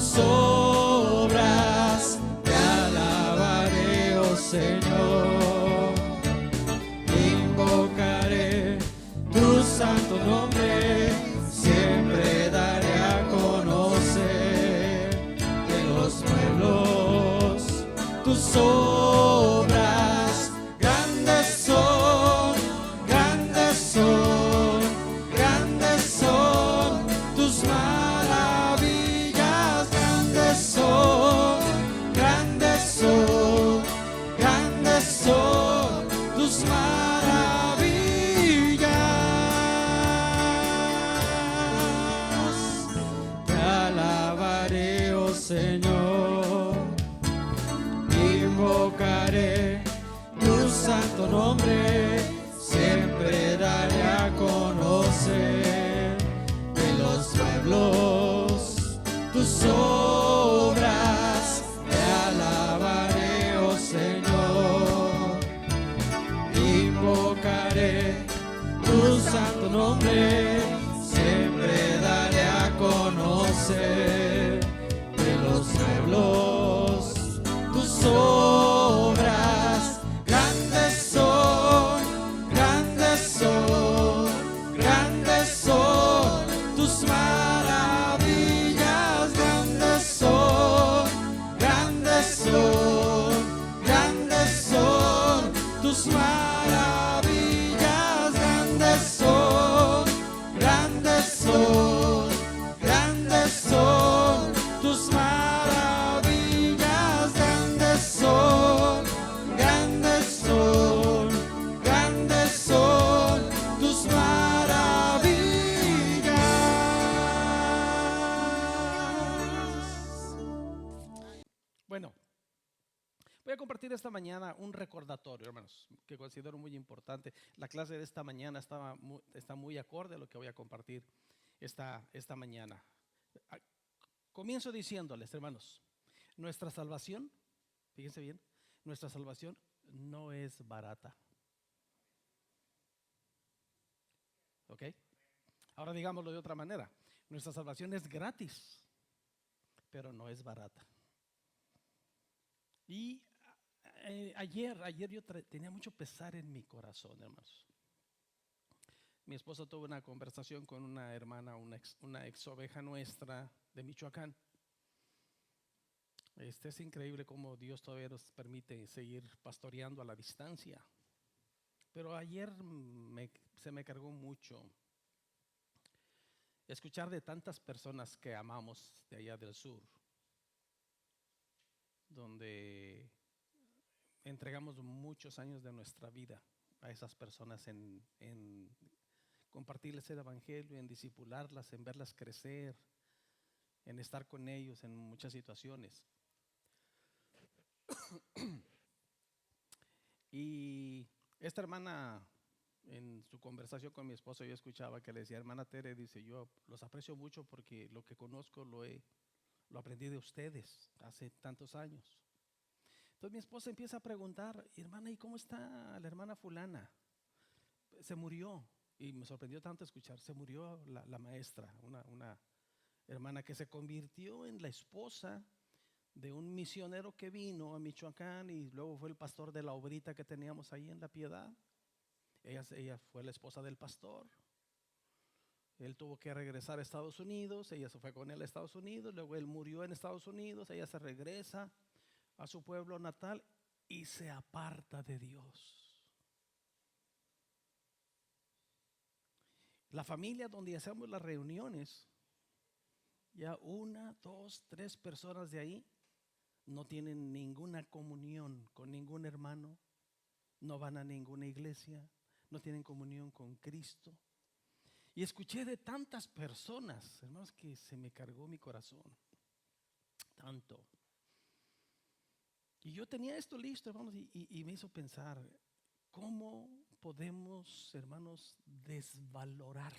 tus obras, te alabaré, oh Señor. Invocaré tu santo nombre, siempre daré a conocer de los pueblos tus obras. Grandes son, grandes son, grandes son tus maravillas. Grandes son, grandes son, grandes son tus maravillas. Te alabaré, oh Señor. Invocaré tu santo nombre, siempre daré a conocer de los pueblos tus obras. Te alabaré, oh Señor. Invocaré tu santo nombre, siempre daré a conocer de los pueblos tus obras. Grandes son, grandes son, grandes son tus maravillas. Grandes son, grandes son, grandes son tus maravillas. Grandes son, grandes son, grandes son tus maravillas. Grandes son, grandes son, grandes son tus maravillas. Bueno, voy a compartir esta mañana un recordatorio, hermanos, que considero muy importante. La clase de esta mañana está muy acorde a lo que voy a compartir esta mañana. Comienzo diciéndoles, hermanos, nuestra salvación, fíjense bien, nuestra salvación no es barata. ¿Ok? Ahora digámoslo de otra manera. Nuestra salvación es gratis, pero no es barata. Y ayer yo tenía mucho pesar en mi corazón, hermanos. Mi esposa tuvo una conversación con una hermana, una ex oveja nuestra de Michoacán. Es increíble cómo Dios todavía nos permite seguir pastoreando a la distancia. Pero ayer se me cargó mucho escuchar de tantas personas que amamos de allá del sur, donde entregamos muchos años de nuestra vida a esas personas en compartirles el evangelio, en discipularlas, en verlas crecer, en estar con ellos en muchas situaciones. Y esta hermana, en su conversación con mi esposo, yo escuchaba que le decía: hermana Tere, dice, yo los aprecio mucho porque lo que conozco lo aprendí de ustedes hace tantos años. Entonces mi esposa empieza a preguntar: hermana, ¿y cómo está la hermana fulana? Se murió. Y me sorprendió tanto escuchar, se murió la maestra, una hermana que se convirtió en la esposa de un misionero que vino a Michoacán y luego fue el pastor de la obrita que teníamos ahí en La Piedad. Ella fue la esposa del pastor. Él tuvo que regresar a Estados Unidos, ella se fue con él a Estados Unidos, luego él murió en Estados Unidos, ella se regresa a su pueblo natal y se aparta de Dios. La familia donde hacemos las reuniones, ya 1, 2, 3 personas de ahí no tienen ninguna comunión con ningún hermano, no van a ninguna iglesia, no tienen comunión con Cristo. Y escuché de tantas personas, hermanos, que se me cargó mi corazón tanto. Y yo tenía esto listo, hermanos, y me hizo pensar: ¿cómo podemos, hermanos, desvalorar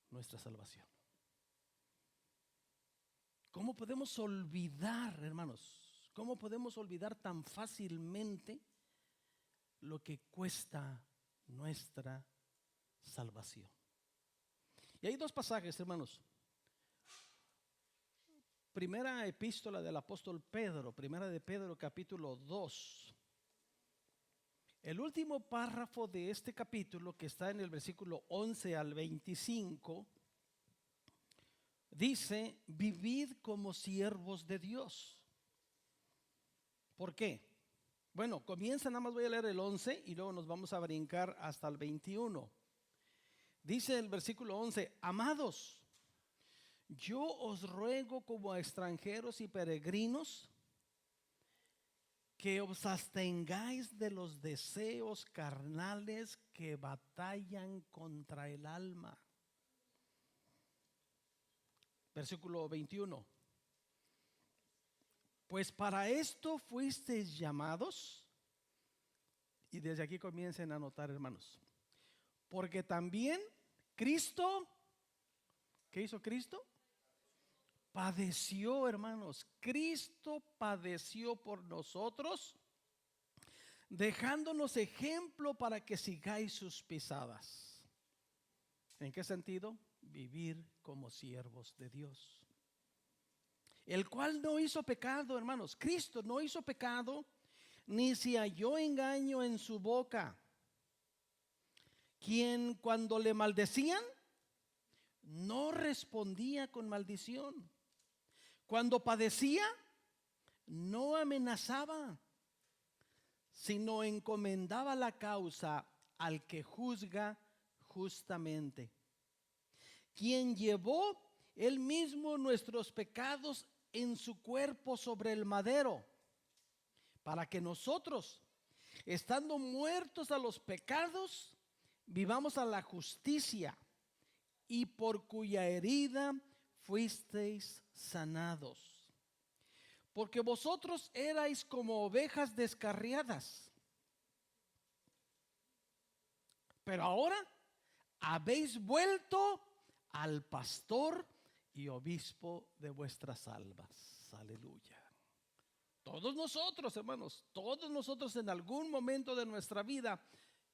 nuestra salvación? ¿Cómo podemos olvidar, hermanos? ¿Cómo podemos olvidar tan fácilmente lo que cuesta nuestra salvación? Y hay 2 pasajes, hermanos. primera epístola del apóstol Pedro, primera de Pedro capítulo 2. El último párrafo de este capítulo, que está en el versículo 11 al 25, dice: vivid como siervos de Dios. ¿Por qué? Bueno, comienza, nada más voy a leer el 11 y luego nos vamos a brincar hasta el 21. Dice el versículo 11: amados, yo os ruego como a extranjeros y peregrinos que os abstengáis de los deseos carnales que batallan contra el alma. Versículo 21. Pues para esto fuisteis llamados, y desde aquí comiencen a anotar, hermanos, porque también Cristo, ¿qué hizo Cristo? Padeció, hermanos. Cristo padeció por nosotros, dejándonos ejemplo para que sigáis sus pisadas. ¿En qué sentido? Vivir como siervos de Dios, el cual no hizo pecado, hermanos. Cristo no hizo pecado, ni se halló engaño en su boca, quien cuando le maldecían no respondía con maldición, cuando padecía no amenazaba, sino encomendaba la causa al que juzga justamente, quien llevó él mismo nuestros pecados en su cuerpo sobre el madero, para que nosotros, estando muertos a los pecados, vivamos a la justicia, y por cuya herida fuisteis sanados. Porque vosotros erais como ovejas descarriadas, pero ahora habéis vuelto al pastor y obispo de vuestras almas. Aleluya. Todos nosotros, hermanos, todos nosotros en algún momento de nuestra vida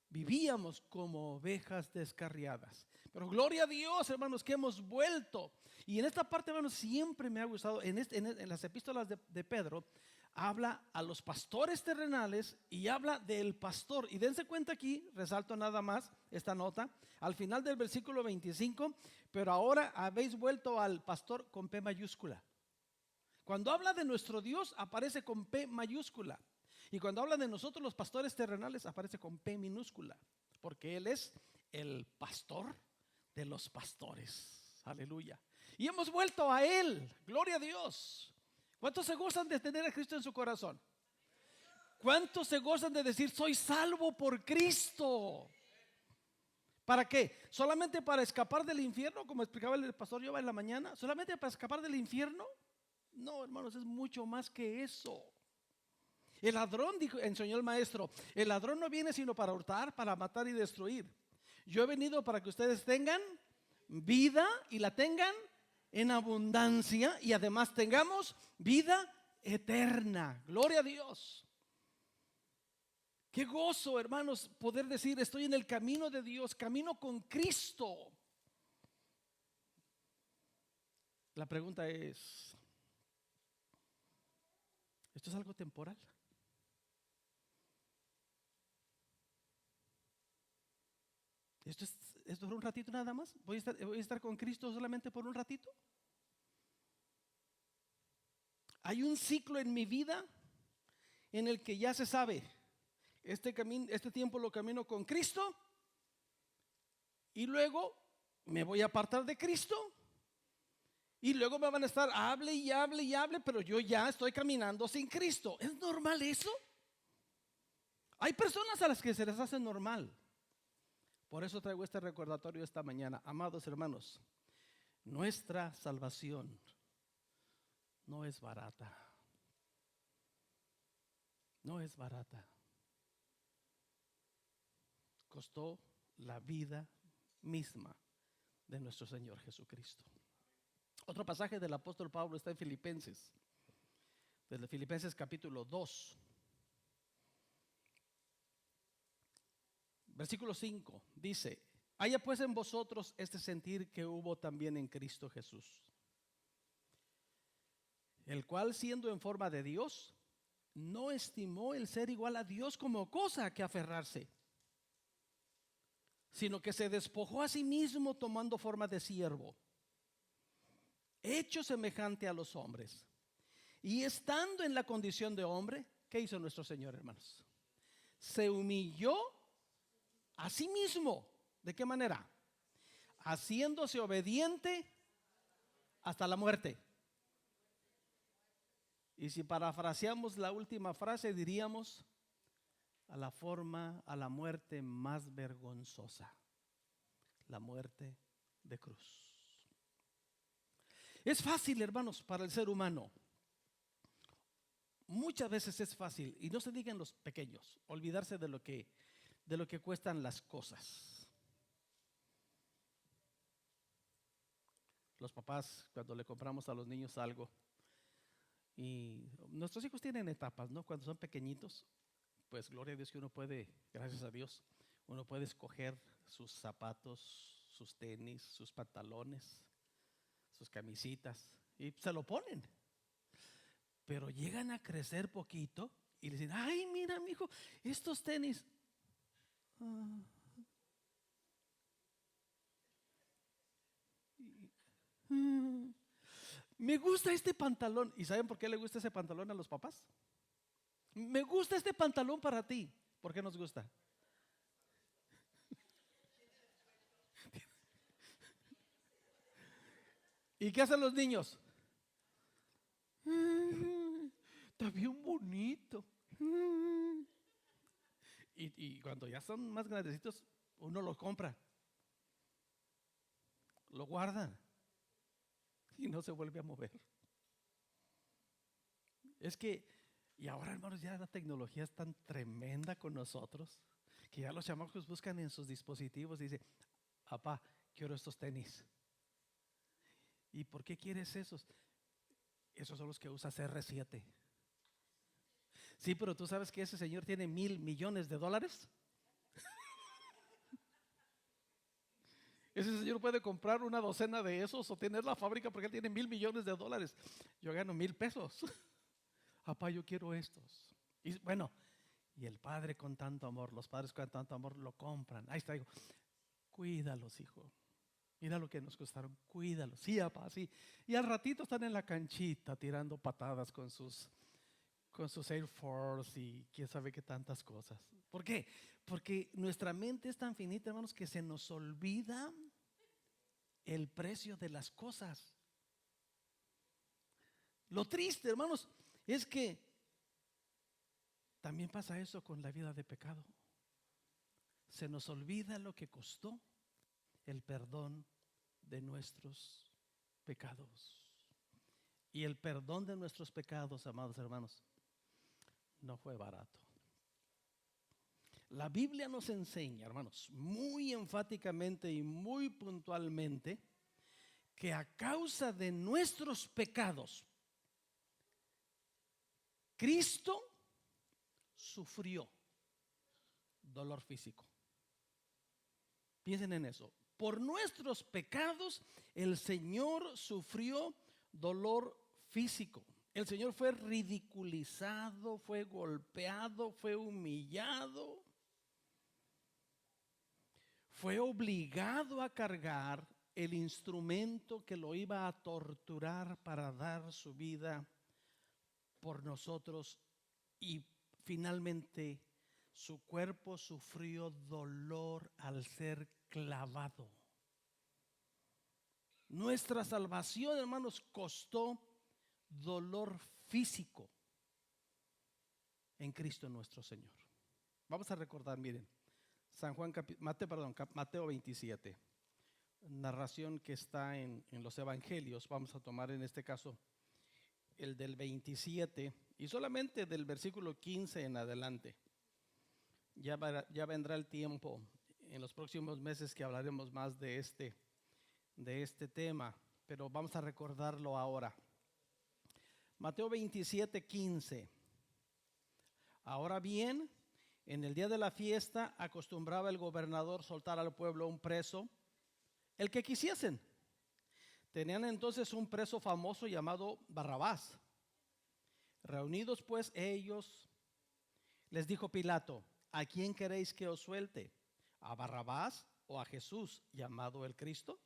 vivíamos como ovejas descarriadas. Pero gloria a Dios, hermanos, que hemos vuelto. Y en esta parte, hermanos, siempre me ha gustado, en las epístolas de Pedro, habla a los pastores terrenales y habla del pastor. Y dense cuenta aquí, resalto nada más esta nota, al final del versículo 25, pero ahora habéis vuelto al pastor con P mayúscula. Cuando habla de nuestro Dios, aparece con P mayúscula. Y cuando habla de nosotros los pastores terrenales, aparece con P minúscula, porque Él es el pastor de los pastores. Aleluya. Y hemos vuelto a Él. Gloria a Dios. ¿Cuántos se gozan de tener a Cristo en su corazón? ¿Cuántos se gozan de decir: soy salvo por Cristo? ¿Para qué? ¿Solamente para escapar del infierno, como explicaba el pastor Yoba en la mañana? ¿Solamente para escapar del infierno? No, hermanos, es mucho más que eso. El ladrón, enseñó el maestro, el ladrón no viene sino para hurtar, para matar y destruir. Yo he venido para que ustedes tengan vida y la tengan en abundancia, y además tengamos vida eterna. Gloria a Dios. Qué gozo, hermanos, poder decir: estoy en el camino de Dios, camino con Cristo. La pregunta es: ¿esto es algo temporal? ¿Esto es por un ratito nada más? ¿Voy a estar con Cristo solamente por un ratito? Hay un ciclo en mi vida en el que ya se sabe: este tiempo lo camino con Cristo, y luego me voy a apartar de Cristo, y luego me van a estar hable y hable y hable, pero yo ya estoy caminando sin Cristo. ¿Es normal eso? Hay personas a las que se les hace normal. Por eso traigo este recordatorio esta mañana. Amados hermanos, nuestra salvación no es barata. No es barata. Costó la vida misma de nuestro Señor Jesucristo. Otro pasaje del apóstol Pablo está en Filipenses, desde Filipenses capítulo 2. Versículo 5 dice: haya pues en vosotros este sentir que hubo también en Cristo Jesús, el cual siendo en forma de Dios, no estimó el ser igual a Dios como cosa a que aferrarse, sino que se despojó a sí mismo tomando forma de siervo, hecho semejante a los hombres. Y estando en la condición de hombre, ¿qué hizo nuestro Señor, hermanos? Se humilló a sí mismo. ¿De qué manera? Haciéndose obediente hasta la muerte. Y si parafraseamos la última frase, diríamos a la muerte más vergonzosa, la muerte de cruz. Es fácil, hermanos, para el ser humano. Muchas veces es fácil, y no se digan los pequeños, olvidarse de lo que cuestan las cosas. Los papás, cuando le compramos a los niños algo, y nuestros hijos tienen etapas, ¿no? Cuando son pequeñitos, pues gloria a Dios que uno puede, gracias a Dios, uno puede escoger sus zapatos, sus tenis, sus pantalones, sus camisitas, y se lo ponen. Pero llegan a crecer poquito y le dicen, ay, mira, mijo, estos tenis. Me gusta este pantalón. ¿Y saben por qué le gusta ese pantalón a los papás? Me gusta este pantalón para ti. ¿Por qué nos gusta? ¿Y qué hacen los niños? Está bien bonito. Y cuando ya son más grandecitos, uno lo compra, lo guardan y no se vuelve a mover. Es que, y ahora, hermanos, ya la tecnología es tan tremenda con nosotros que ya los chamacos buscan en sus dispositivos y dicen, papá, quiero estos tenis. ¿Y por qué quieres esos? Esos son los que usa CR7. Sí, pero tú sabes que ese señor tiene $1,000 millones. Ese señor puede comprar una docena de esos o tener la fábrica porque él tiene $1,000 millones. Yo gano $1,000. Papá, yo quiero estos. Y bueno, y el padre con tanto amor, los padres con tanto amor lo compran. Ahí está, hijo. Cuídalos, hijo. Mira lo que nos costaron, cuídalos. Sí, papá, sí. Y al ratito están en la canchita tirando patadas con sus Air Force y quién sabe qué tantas cosas. ¿Por qué? Porque nuestra mente es tan finita, hermanos, que se nos olvida el precio de las cosas. Lo triste, hermanos, es que también pasa eso con la vida de pecado. Se nos olvida lo que costó el perdón de nuestros pecados. Y el perdón de nuestros pecados, amados hermanos, no fue barato. La Biblia nos enseña, hermanos, muy enfáticamente y muy puntualmente, que a causa de nuestros pecados, Cristo sufrió dolor físico. Piensen en eso. Por nuestros pecados, el Señor sufrió dolor físico. El Señor fue ridiculizado, fue golpeado, fue humillado, fue obligado a cargar el instrumento que lo iba a torturar para dar su vida por nosotros, y finalmente su cuerpo sufrió dolor al ser clavado. Nuestra salvación, hermanos, costó dolor físico en Cristo nuestro Señor. Vamos a recordar, miren, Mateo 27, narración que está en los evangelios. Vamos a tomar en este caso el del 27 y solamente del versículo 15 en adelante. Ya vendrá el tiempo en los próximos meses que hablaremos más de este tema, pero vamos a recordarlo ahora. Mateo 27, 15. Ahora bien, en el día de la fiesta acostumbraba el gobernador soltar al pueblo un preso, el que quisiesen. Tenían entonces un preso famoso llamado Barrabás, Reunidos pues ellos, les dijo Pilato: ¿a quién queréis que os suelte? ¿A Barrabás o a Jesús, llamado el Cristo?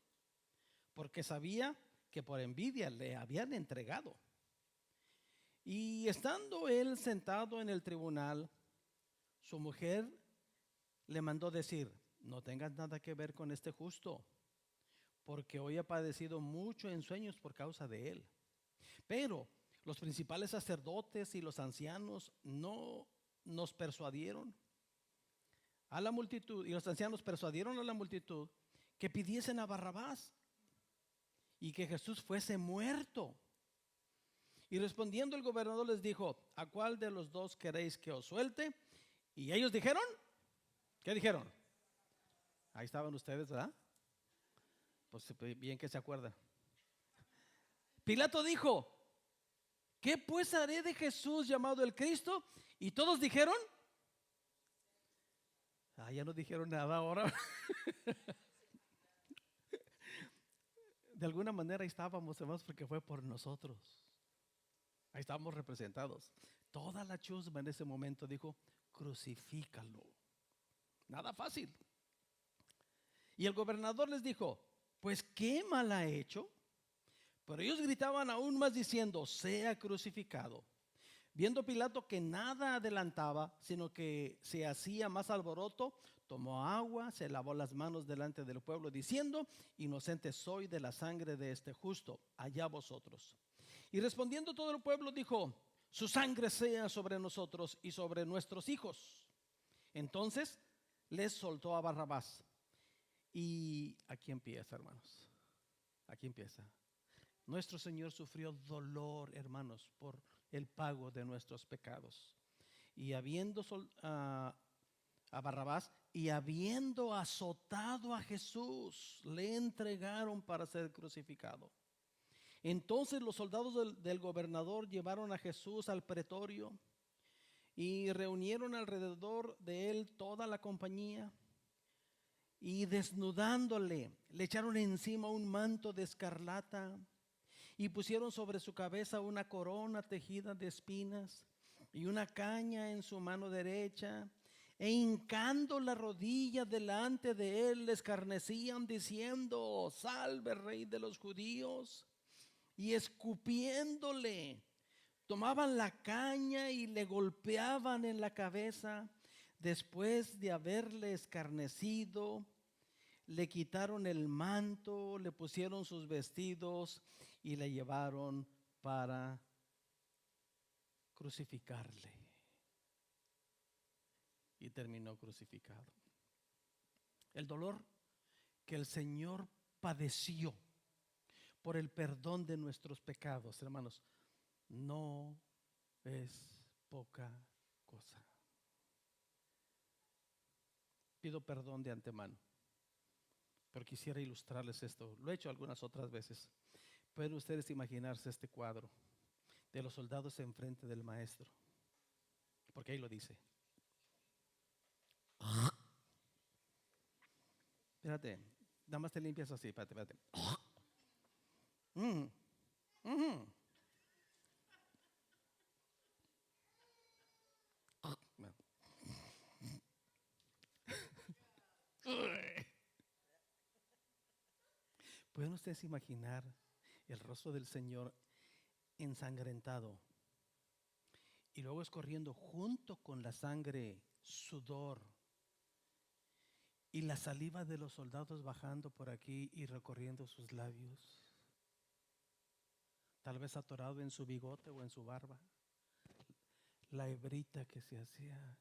Porque sabía que por envidia le habían entregado. Y estando él sentado en el tribunal, su mujer le mandó decir: no tengas nada que ver con este justo, porque hoy ha padecido mucho en sueños por causa de él. Pero los principales sacerdotes y los ancianos no nos persuadieron a la multitud, y los ancianos persuadieron a la multitud que pidiesen a Barrabás y que Jesús fuese muerto. Y respondiendo el gobernador les dijo: ¿a cuál de los dos queréis que os suelte? Y ellos dijeron, ¿qué dijeron? Ahí estaban ustedes, ¿verdad? Pues bien que se acuerdan. Pilato dijo: ¿qué pues haré de Jesús llamado el Cristo? Y todos dijeron, ya no dijeron nada ahora. De alguna manera ahí estábamos, hermanos, porque fue por nosotros. Ahí estábamos representados. Toda la chusma en ese momento dijo: crucifícalo. Nada fácil. Y el gobernador les dijo: pues ¿qué mal ha hecho? Pero ellos gritaban aún más diciendo: sea crucificado. Viendo Pilato que nada adelantaba, sino que se hacía más alboroto, tomó agua, se lavó las manos delante del pueblo, diciendo: inocente soy de la sangre de este justo, allá vosotros. Y respondiendo todo el pueblo dijo: su sangre sea sobre nosotros y sobre nuestros hijos. Entonces les soltó a Barrabás. Y aquí empieza, hermanos. Aquí empieza. Nuestro Señor sufrió dolor, hermanos, por el pago de nuestros pecados. Y habiendo a Barrabás y habiendo azotado a Jesús, le entregaron para ser crucificado. Entonces los soldados del gobernador llevaron a Jesús al pretorio y reunieron alrededor de él toda la compañía. Y desnudándole, le echaron encima un manto de escarlata y pusieron sobre su cabeza una corona tejida de espinas y una caña en su mano derecha, e hincando la rodilla delante de él, le escarnecían diciendo: salve, Rey de los judíos. Y escupiéndole, tomaban la caña y le golpeaban en la cabeza. Después de haberle escarnecido, le quitaron el manto, le pusieron sus vestidos y le llevaron para crucificarle. Y terminó crucificado. El dolor que el Señor padeció por el perdón de nuestros pecados, hermanos, no es poca cosa. Pido perdón de antemano, pero quisiera ilustrarles esto. Lo he hecho algunas otras veces. Pueden ustedes imaginarse este cuadro de los soldados enfrente del maestro, porque ahí lo dice. Espérate, nada más te limpias así, espérate. ¿Pueden ustedes imaginar el rostro del Señor ensangrentado y luego escorriendo junto con la sangre sudor y la saliva de los soldados bajando por aquí y recorriendo sus labios, tal vez atorado en su bigote o en su barba, la hebrita que se hacía?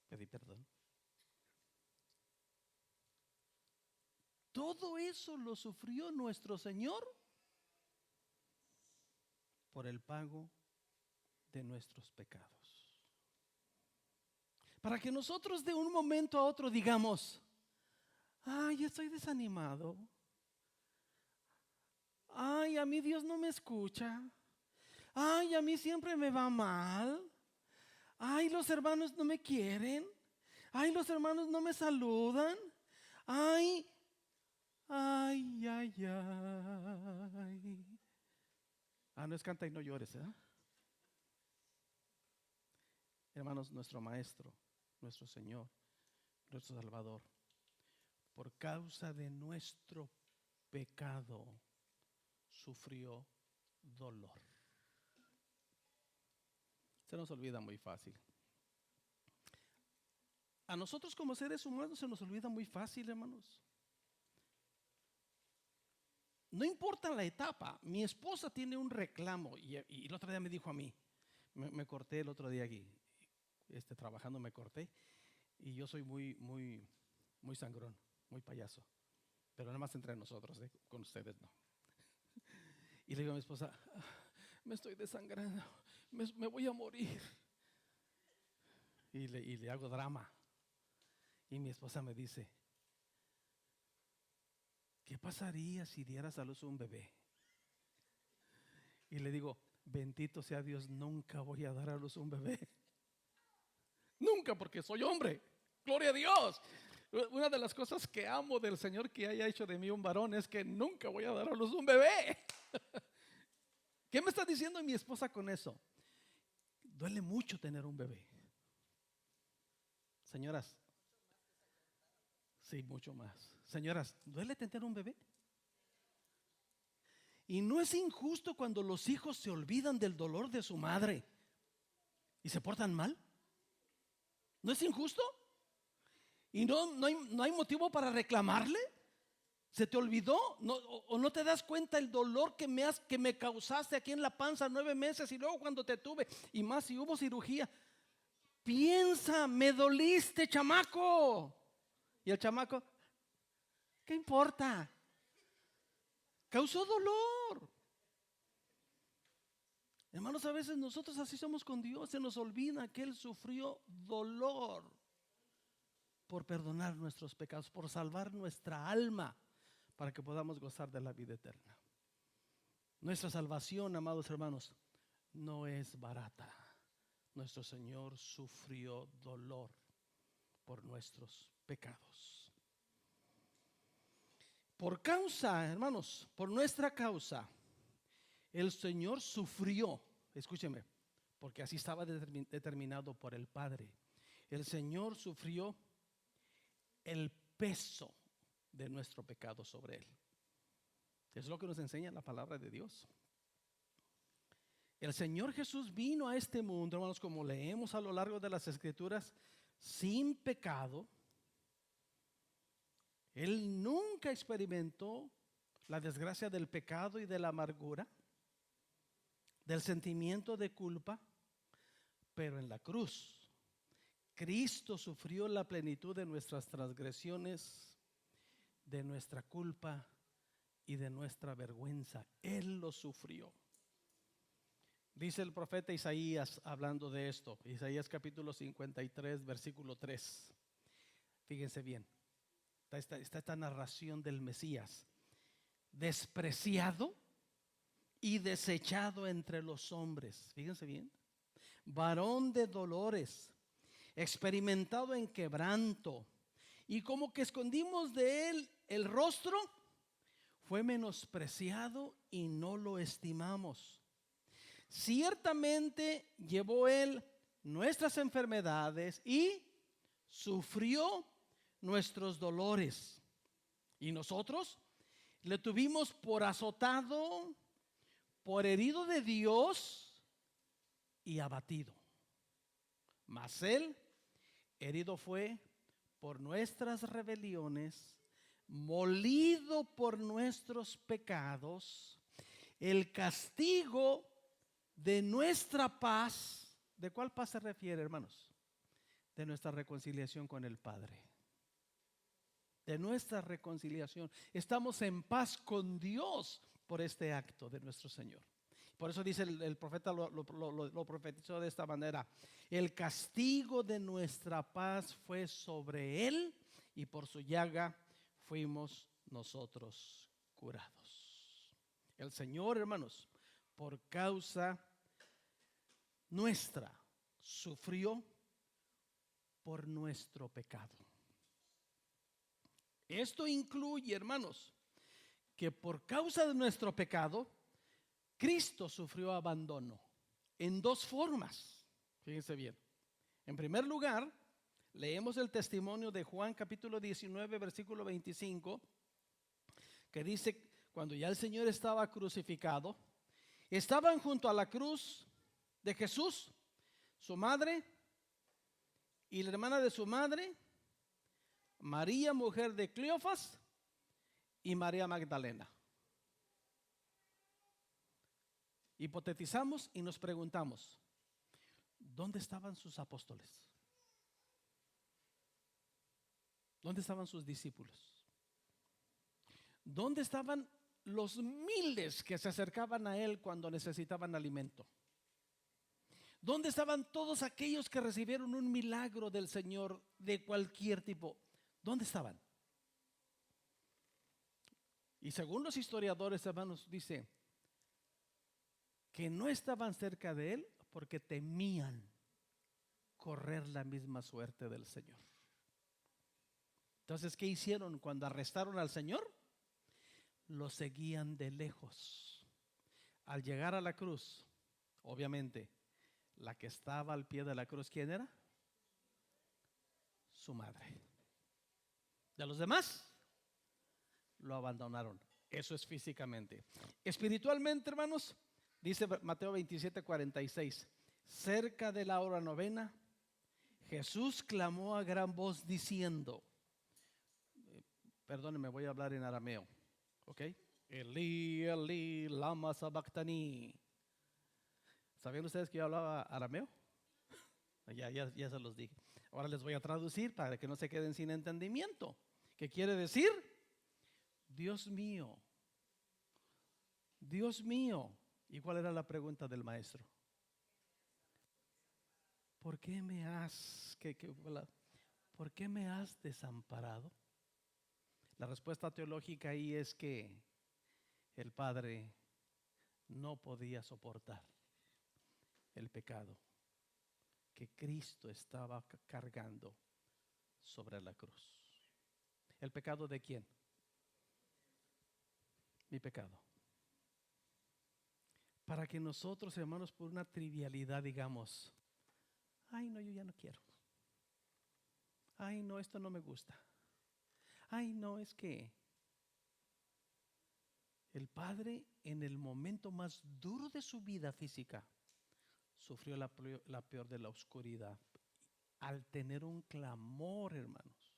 Pedí perdón. Todo eso lo sufrió nuestro Señor por el pago de nuestros pecados. Para que nosotros de un momento a otro digamos: ay, estoy desanimado. Ay, a mí Dios no me escucha. Ay, a mí siempre me va mal. Ay, los hermanos no me quieren. Ay, los hermanos no me saludan. Ay, ay, ay, ay. No es canta y no llores, ¿eh? Hermanos, nuestro Maestro, nuestro Señor, nuestro Salvador, por causa de nuestro pecado, sufrió dolor. Se nos olvida muy fácil. A nosotros como seres humanos se nos olvida muy fácil, hermanos. No importa la etapa. Mi esposa tiene un reclamo y el otro día me dijo a mí, me corté el otro día aquí, trabajando me corté y yo soy muy sangrón, muy payaso, pero nada más entre nosotros, con ustedes no. Y le digo a mi esposa, me estoy desangrando, me voy a morir. Y le hago drama. Y mi esposa me dice, ¿qué pasaría si dieras a luz un bebé? Y le digo, bendito sea Dios, nunca voy a dar a luz un bebé. Nunca, porque soy hombre. Gloria a Dios. Una de las cosas que amo del Señor que haya hecho de mí un varón es que nunca voy a dar a luz un bebé. ¿Qué me está diciendo mi esposa con eso? Duele mucho tener un bebé. Señoras, sí, mucho más. Señoras, ¿duele tener un bebé? Y no es injusto cuando los hijos se olvidan del dolor de su madre y se portan mal. ¿No es injusto? ¿Y no hay motivo para reclamarle? ¿Se te olvidó? ¿O no te das cuenta el dolor que me causaste aquí en la panza 9 meses y luego cuando te tuve? Y más si hubo cirugía. Piensa, me doliste, chamaco. Y el chamaco, ¿qué importa? Causó dolor. Hermanos, a veces nosotros así somos con Dios. Se nos olvida que Él sufrió dolor por perdonar nuestros pecados, por salvar nuestra alma, para que podamos gozar de la vida eterna. Nuestra salvación, amados hermanos, no es barata. Nuestro Señor sufrió dolor por nuestros pecados. Por causa, hermanos, por nuestra causa, el Señor sufrió, escúcheme, porque así estaba determinado por el Padre. El Señor sufrió el peso de nuestro pecado sobre Él. Es lo que nos enseña la palabra de Dios. El Señor Jesús vino a este mundo, hermanos, como leemos a lo largo de las Escrituras, sin pecado. Él nunca experimentó la desgracia del pecado y de la amargura, del sentimiento de culpa, pero en la cruz, Cristo sufrió la plenitud de nuestras transgresiones, de nuestra culpa y de nuestra vergüenza. Él lo sufrió. Dice el profeta Isaías hablando de esto, Isaías capítulo 53, versículo 3. Fíjense bien, está esta narración del Mesías, despreciado y desechado entre los hombres. Fíjense bien, varón de dolores, experimentado en quebranto, y como que escondimos de él el rostro, fue menospreciado y no lo estimamos. Ciertamente llevó él nuestras enfermedades y sufrió nuestros dolores. Y nosotros le tuvimos por azotado, por herido de Dios y abatido. Mas él herido fue por nuestras rebeliones, molido por nuestros pecados. El castigo de nuestra paz. ¿De cuál paz se refiere, hermanos? De nuestra reconciliación con el Padre. De nuestra reconciliación. Estamos en paz con Dios por este acto de nuestro Señor. Por eso dice el profeta, lo profetizó de esta manera: el castigo de nuestra paz fue sobre él y por su llaga fuimos nosotros curados. El Señor, hermanos, por causa nuestra, sufrió por nuestro pecado. Esto incluye, hermanos, que por causa de nuestro pecado Cristo sufrió abandono en dos formas. Fíjense bien. En primer lugar, leemos el testimonio de Juan capítulo 19, versículo 25, que dice, cuando ya el Señor estaba crucificado, estaban junto a la cruz de Jesús, su madre y la hermana de su madre, María, mujer de Cleofas, y María Magdalena. Hipotetizamos y nos preguntamos, ¿dónde estaban sus apóstoles? ¿Dónde estaban sus discípulos? ¿Dónde estaban los miles que se acercaban a él cuando necesitaban alimento? ¿Dónde estaban todos aquellos que recibieron un milagro del Señor de cualquier tipo? ¿Dónde estaban? Y según los historiadores, hermanos, dice que no estaban cerca de él porque temían correr la misma suerte del Señor. Entonces, ¿qué hicieron cuando arrestaron al Señor? Lo seguían de lejos. Al llegar a la cruz, obviamente, la que estaba al pie de la cruz, ¿quién era? Su madre. De los demás, lo abandonaron. Eso es físicamente. Espiritualmente, hermanos, dice Mateo 27:46, cerca de la hora novena, Jesús clamó a gran voz diciendo, perdónenme, voy a hablar en arameo, ¿ok? Elí, Elí, lama sabactani. ¿Sabían ustedes que yo hablaba arameo? Ya se los dije. Ahora les voy a traducir para que no se queden sin entendimiento. ¿Qué quiere decir? Dios mío, Dios mío. ¿Y cuál era la pregunta del maestro? ¿Por qué me has desamparado? La respuesta teológica ahí es que el Padre no podía soportar el pecado que Cristo estaba cargando sobre la cruz. ¿El pecado de quién? Mi pecado. Para que nosotros, hermanos, por una trivialidad digamos, ay no, yo ya no quiero. Ay no, esto no me gusta. Ay no, es que el Padre en el momento más duro de su vida física sufrió la peor de la oscuridad al tener un clamor, hermanos.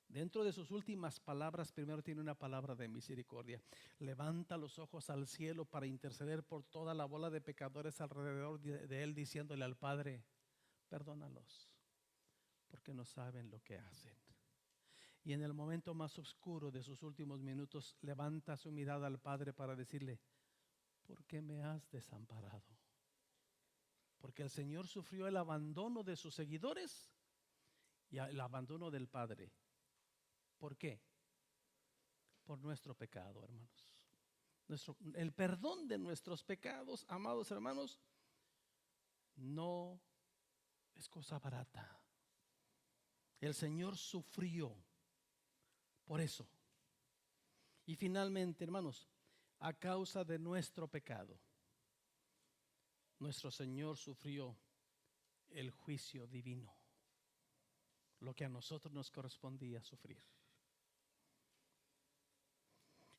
Dentro de sus últimas palabras, primero tiene una palabra de misericordia. Levanta los ojos al cielo para interceder por toda la bola de pecadores alrededor de él, diciéndole al Padre, perdónalos, porque no saben lo que hacen. Y en el momento más oscuro de sus últimos minutos, levanta su mirada al Padre para decirle, ¿por qué me has desamparado? Porque el Señor sufrió el abandono de sus seguidores y el abandono del Padre. ¿Por qué? Por nuestro pecado, hermanos. El perdón de nuestros pecados, amados hermanos, no es cosa barata. El Señor sufrió por eso. Y finalmente, hermanos, a causa de nuestro pecado, nuestro Señor sufrió el juicio divino, lo que a nosotros nos correspondía sufrir.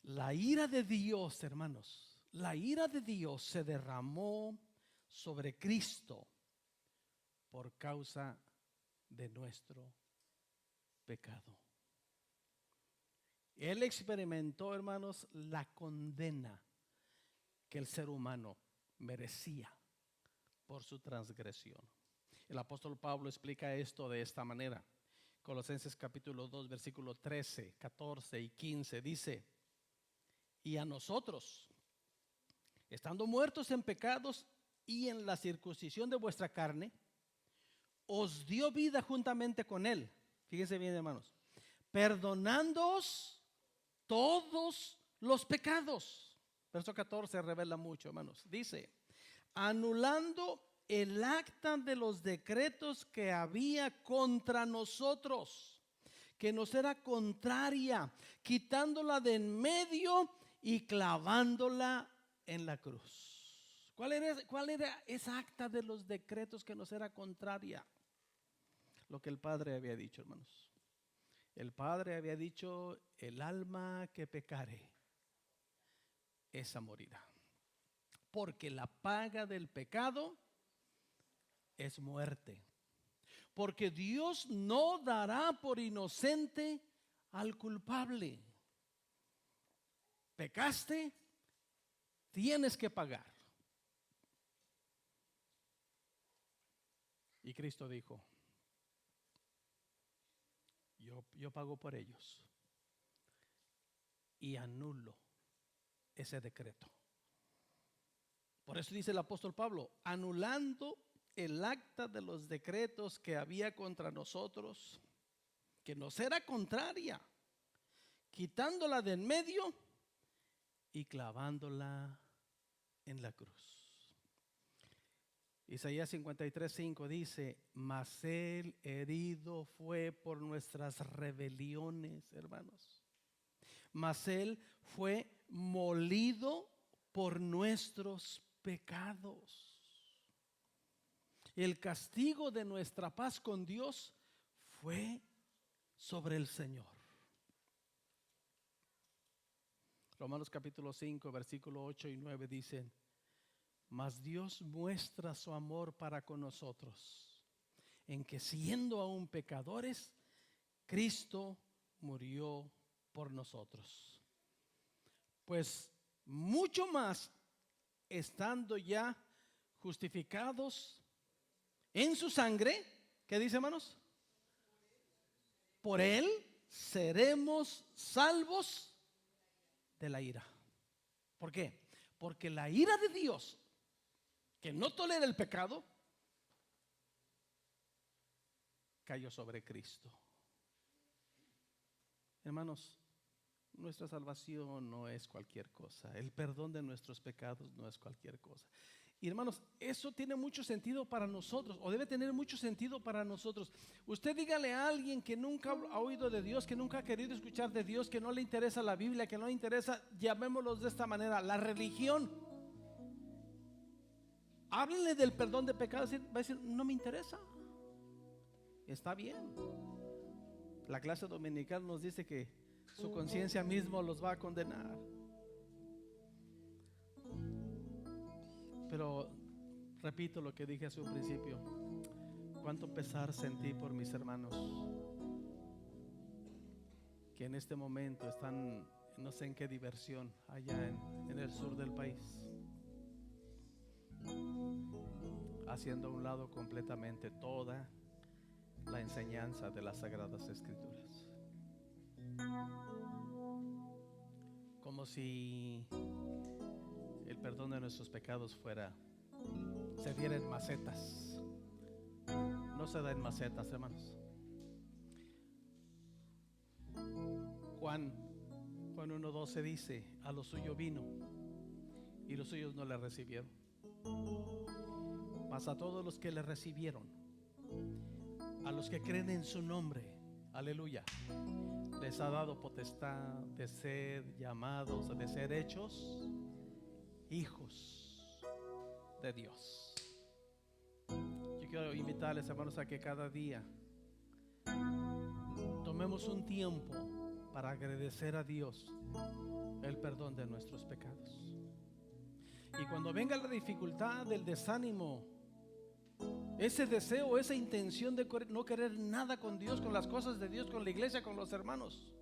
La ira de Dios, hermanos, la ira de Dios se derramó sobre Cristo por causa de nuestro pecado. Él experimentó, hermanos, la condena que el ser humano merecía por su transgresión. El apóstol Pablo explica esto de esta manera. Colosenses capítulo 2, versículo 13, 14 y 15 dice, y a nosotros, estando muertos en pecados y en la circuncisión de vuestra carne, os dio vida juntamente con él. Fíjense bien, hermanos, perdonándoos todos los pecados. Verso 14 revela mucho, hermanos. Dice, anulando el acta de los decretos que había contra nosotros, que nos era contraria, quitándola de en medio y clavándola en la cruz. ¿Cuál era esa acta de los decretos que nos era contraria? Lo que el Padre había dicho, hermanos. El Padre había dicho: el alma que pecare, esa morirá. Porque la paga del pecado es muerte. Porque Dios no dará por inocente al culpable. Pecaste, tienes que pagar. Y Cristo dijo: yo pago por ellos y anulo ese decreto. Por eso dice el apóstol Pablo: anulando el acta de los decretos que había contra nosotros, que nos era contraria, quitándola de en medio y clavándola en la cruz. Isaías 53:5 dice: mas él herido fue por nuestras rebeliones, hermanos. Mas él fue molido por nuestros pecados. El castigo de nuestra paz con Dios fue sobre el Señor. Romanos capítulo 5, versículo 8 y 9 dicen: mas Dios muestra su amor para con nosotros, en que siendo aún pecadores, Cristo murió por nosotros. Pues mucho más, estando ya justificados en su sangre, ¿qué dice, hermanos? Por él seremos salvos de la ira. ¿Por qué? Porque la ira de Dios, que no tolera el pecado, cayó sobre Cristo. Hermanos, nuestra salvación no es cualquier cosa. El perdón de nuestros pecados no es cualquier cosa. Y hermanos, eso tiene mucho sentido para nosotros, o debe tener mucho sentido para nosotros. Usted dígale a alguien que nunca ha oído de Dios, que nunca ha querido escuchar de Dios, que no le interesa la Biblia, que no le interesa, llamémoslos de esta manera, la religión. Háblenle del perdón de pecados, va a decir: no me interesa. Está bien. La clase dominical nos dice que su conciencia mismo los va a condenar. Pero repito lo que dije hace un principio: cuánto pesar sentí por mis hermanos que en este momento están, no sé en qué diversión, allá en el sur del país, haciendo a un lado completamente toda la enseñanza de las Sagradas Escrituras, como si el perdón de nuestros pecados se diera en macetas. No se da en macetas, hermanos. Juan 1:12 dice: a lo suyo vino y los suyos no le recibieron, mas a todos los que le recibieron, a los que creen en su nombre, aleluya, les ha dado potestad de ser llamados, de ser hechos hijos de Dios. Yo quiero invitarles, hermanos, a que cada día tomemos un tiempo para agradecer a Dios el perdón de nuestros pecados. Y cuando venga la dificultad, el desánimo, ese deseo, esa intención de no querer nada con Dios, con las cosas de Dios, con la iglesia, con los hermanos,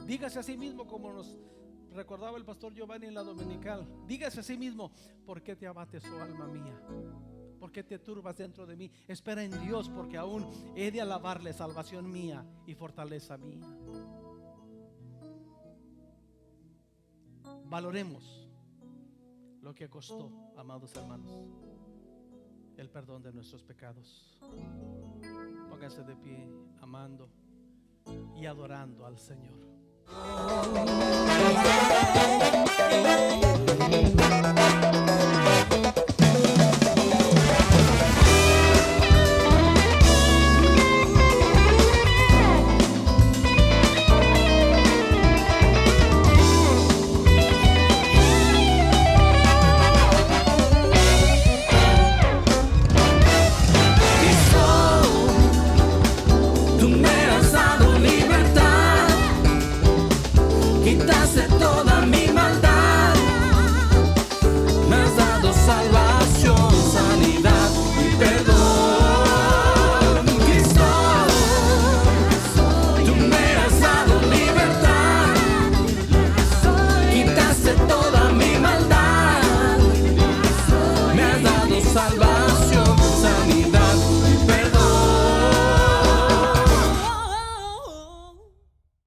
dígase a sí mismo, como nos recordaba el pastor Giovanni en la dominical, dígase a sí mismo: ¿por qué te abates, oh alma mía? ¿Por qué te turbas dentro de mí? Espera en Dios, porque aún he de alabarle, salvación mía y fortaleza mía. Valoremos lo que costó, amados hermanos, el perdón de nuestros pecados. Pónganse de pie, amando y adorando al Señor.